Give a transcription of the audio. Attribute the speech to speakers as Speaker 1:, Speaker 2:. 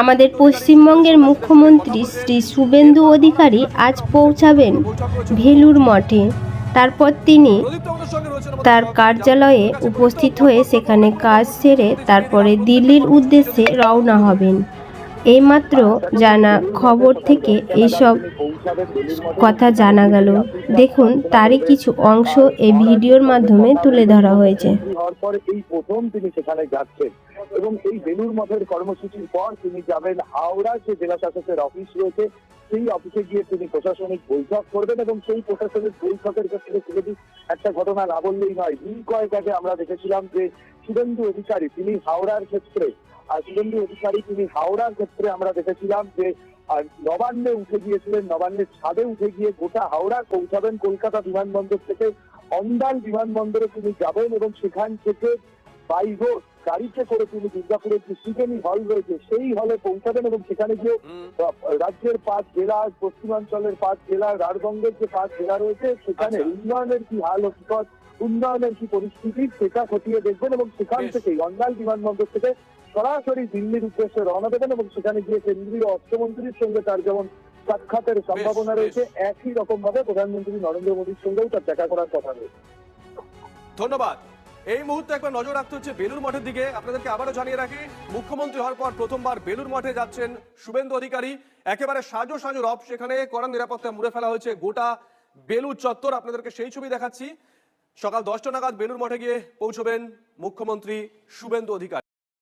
Speaker 1: আমাদের পশ্চিমবঙ্গের মুখ্যমন্ত্রী শ্রী শুভেন্দু অধিকারী আজ পৌঁছাবেন ভেলুর মঠে। তারপর তিনি তার কার্যালয়ে উপস্থিত হয়ে সেখানে কাজ সেরে তারপরে দিল্লির উদ্দেশ্যে রওনা হবেন। এইমাত্র জানা খবর থেকে এইসব কথা জানা গেল। দেখুন তারই কিছু অংশ এই ভিডিওর মাধ্যমে তুলে ধরা হয়েছে।
Speaker 2: এই প্রথম তিনি সেখানে যাচ্ছেন এবং এই বেলুর মঠের কর্মসূচির পর তিনি যাবেন হাওড়া যে জেলা শাসকের অফিস রয়েছে সেই অফিসে গিয়ে তিনি প্রশাসনিক বৈঠক করবেন এবং সেই প্রশাসনিক বৈঠকের ক্ষেত্রে যদি একটা ঘটনা না বললেই নয়, দিন কয়েক আগে আমরা দেখেছিলাম যে শুভেন্দু অধিকারী তিনি হাওড়ার ক্ষেত্রে আমরা দেখেছিলাম যে নবান্নে উঠে গিয়েছিলেন, নবান্নের ছাদে উঠে গিয়ে গোটা হাওড়া পৌঁছাবেন। কলকাতা বিমানবন্দর থেকে অন্ডাল বিমানবন্দরে তিনি যাবেন এবং সেখান থেকে বাই রোড গাড়িতে করে তিনি দুর্গাপুরের যে সিকেনি হল রয়েছে সেই হলে পৌঁছাবেন এবং সেখানে গিয়ে রাজ্যের 5 জেলা, পশ্চিমাঞ্চলের 5 জেলা, রাঢ়বঙ্গের যে 5 জেলা রয়েছে সেখানে উন্নয়নের কি হাল হকিকত, উন্নয়নের কি পরিস্থিতি সেটা খতিয়ে দেখবেন এবং সেখান থেকেই অন্ডাল বিমানবন্দর থেকে সরাসরি দিল্লির উদ্দেশ্যে রওনা দেবেন এবং সেখানে গিয়ে কেন্দ্রীয় অর্থমন্ত্রীর সঙ্গে তার যেমন সাক্ষাতের সম্ভাবনা রয়েছে, একই রকম ভাবে প্রধানমন্ত্রী নরেন্দ্র মোদীর সঙ্গেও তার দেখা করার কথা রয়েছে।
Speaker 3: ধন্যবাদ। এই মুহূর্তে একবার নজর রাখতে হচ্ছে বেলুর মঠের দিকে। আপনাদেরকে আবারও জানিয়ে রাখি, মুখ্যমন্ত্রী হওয়ার পর প্রথমবার বেলুর মঠে যাচ্ছেন শুভেন্দু অধিকারী। একেবারে সাজো সাজো রব, সেখানে কড়া নিরাপত্তা মুড়ে ফেলা হয়েছে গোটা বেলুর চত্বর। আপনাদেরকে সেই ছবি দেখাচ্ছি। সকাল 10টা নাগাদ বেলুর মঠে গিয়ে পৌঁছবেন মুখ্যমন্ত্রী শুভেন্দু অধিকারী।